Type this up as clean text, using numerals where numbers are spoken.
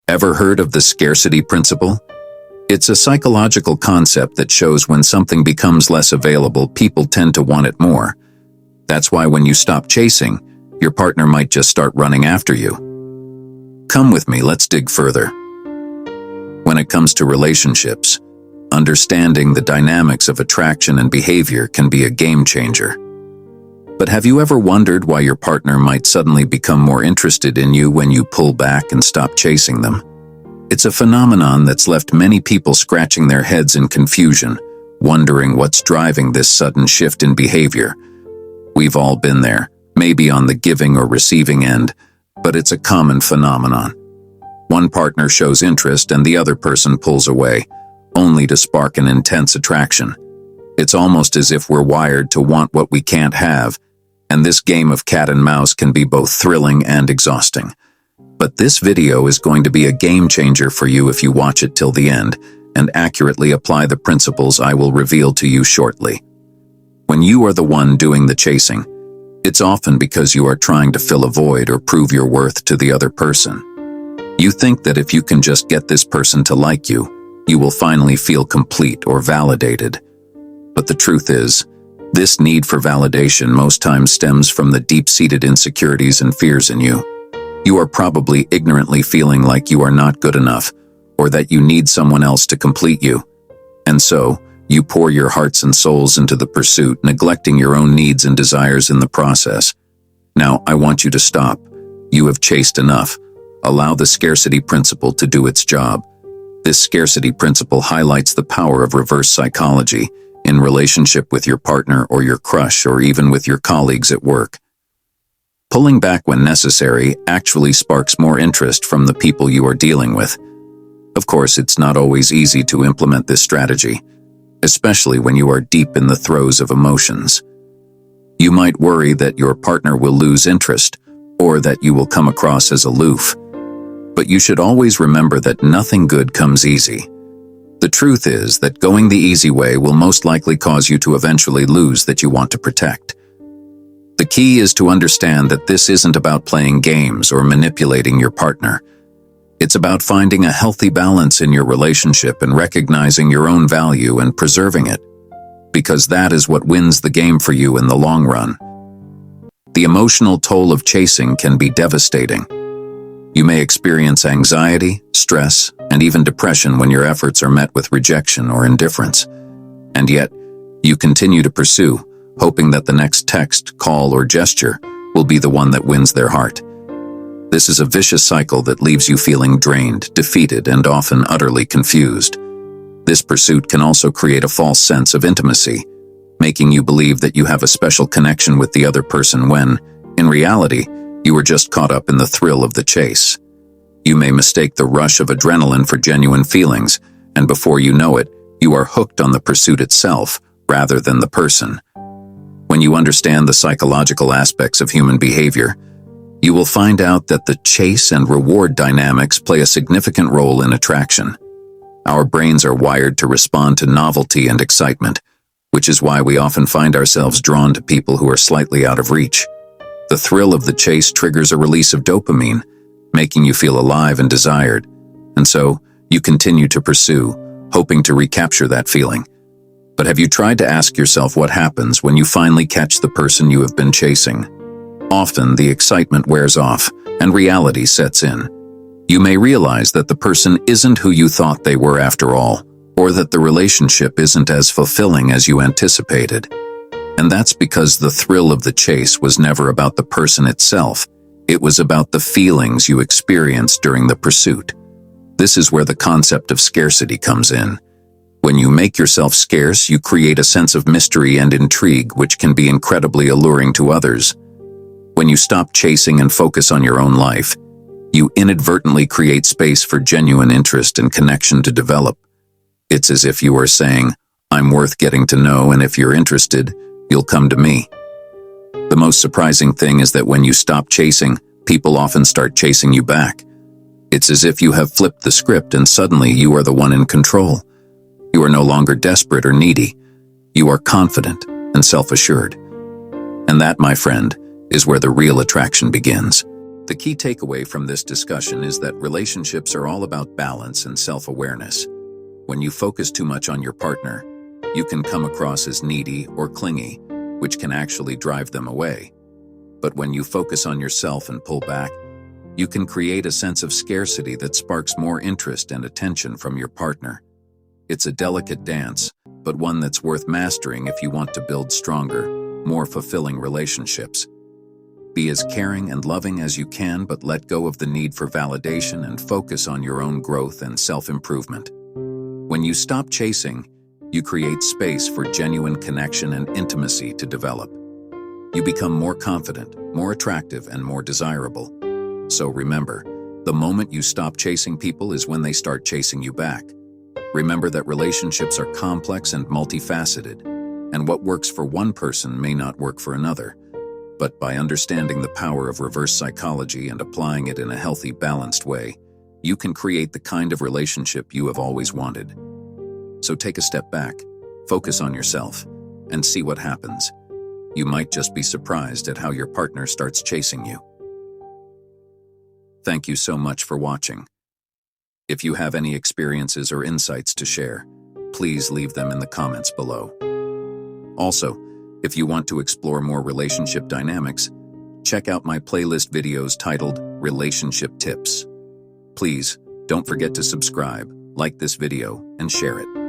Ever heard of the scarcity principle? It's a psychological concept that shows when something becomes less available, people tend to want it more. That's why when you stop chasing, your partner might just start running after you. Come with me, let's dig further. When it comes to relationships, understanding the dynamics of attraction and behavior can be a game changer. But have you ever wondered why your partner might suddenly become more interested in you when you pull back and stop chasing them? It's a phenomenon that's left many people scratching their heads in confusion, wondering what's driving this sudden shift in behavior. We've all been there, maybe on the giving or receiving end, but it's a common phenomenon. One partner shows interest and the other person pulls away, only to spark an intense attraction. It's almost as if we're wired to want what we can't have, and this game of cat and mouse can be both thrilling and exhausting. But this video is going to be a game changer for you if you watch it till the end and accurately apply the principles I will reveal to you shortly. When you are the one doing the chasing, it's often because you are trying to fill a void or prove your worth to the other person. You think that if you can just get this person to like you, you will finally feel complete or validated. But the truth is, this need for validation most times stems from the deep-seated insecurities and fears in you. You are probably ignorantly feeling like you are not good enough, or that you need someone else to complete you. And so, you pour your hearts and souls into the pursuit, neglecting your own needs and desires in the process. Now, I want you to stop. You have chased enough. Allow the scarcity principle to do its job. This scarcity principle highlights the power of reverse psychology in relationship with your partner or your crush or even with your colleagues at work. Pulling back when necessary actually sparks more interest from the people you are dealing with. Of course, it's not always easy to implement this strategy, especially when you are deep in the throes of emotions. You might worry that your partner will lose interest or that you will come across as aloof. But you should always remember that nothing good comes easy. The truth is that going the easy way will most likely cause you to eventually lose that you want to protect. The key is to understand that this isn't about playing games or manipulating your partner. It's about finding a healthy balance in your relationship and recognizing your own value and preserving it, because that is what wins the game for you in the long run. The emotional toll of chasing can be devastating. You may experience anxiety, stress, and even depression when your efforts are met with rejection or indifference. And yet, you continue to pursue, hoping that the next text, call, or gesture will be the one that wins their heart. This is a vicious cycle that leaves you feeling drained, defeated, and often utterly confused. This pursuit can also create a false sense of intimacy, making you believe that you have a special connection with the other person when, in reality, you were just caught up in the thrill of the chase. You may mistake the rush of adrenaline for genuine feelings, and before you know it, you are hooked on the pursuit itself rather than the person. When you understand the psychological aspects of human behavior, you will find out that the chase and reward dynamics play a significant role in attraction. Our brains are wired to respond to novelty and excitement, which is why we often find ourselves drawn to people who are slightly out of reach. The thrill of the chase triggers a release of dopamine, making you feel alive and desired, and so you continue to pursue, hoping to recapture that feeling. But have you tried to ask yourself what happens when you finally catch the person you have been chasing? Often, the excitement wears off, and reality sets in. You may realize that the person isn't who you thought they were after all, or that the relationship isn't as fulfilling as you anticipated. And that's because the thrill of the chase was never about the person itself. It was about the feelings you experienced during the pursuit. This is where the concept of scarcity comes in. When you make yourself scarce, you create a sense of mystery and intrigue, which can be incredibly alluring to others. When you stop chasing and focus on your own life, you inadvertently create space for genuine interest and connection to develop. It's as if you are saying, "I'm worth getting to know, and if you're interested, you'll come to me." The most surprising thing is that when you stop chasing, people often start chasing you back. It's as if you have flipped the script and suddenly you are the one in control. You are no longer desperate or needy. You are confident and self-assured. And that, my friend, is where the real attraction begins. The key takeaway from this discussion is that relationships are all about balance and self-awareness. When you focus too much on your partner, you can come across as needy or clingy, which can actually drive them away. But when you focus on yourself and pull back, you can create a sense of scarcity that sparks more interest and attention from your partner. It's a delicate dance, but one that's worth mastering if you want to build stronger, more fulfilling relationships. Be as caring and loving as you can, but let go of the need for validation and focus on your own growth and self-improvement. When you stop chasing, you create space for genuine connection and intimacy to develop. You become more confident, more attractive, and more desirable. So remember, the moment you stop chasing people is when they start chasing you back. Remember that relationships are complex and multifaceted, and what works for one person may not work for another. But by understanding the power of reverse psychology and applying it in a healthy, balanced way, you can create the kind of relationship you have always wanted. So take a step back, focus on yourself, and see what happens. You might just be surprised at how your partner starts chasing you. Thank you so much for watching. If you have any experiences or insights to share, please leave them in the comments below. Also, if you want to explore more relationship dynamics, check out my playlist videos titled Relationship Tips. Please, don't forget to subscribe, like this video, and share it.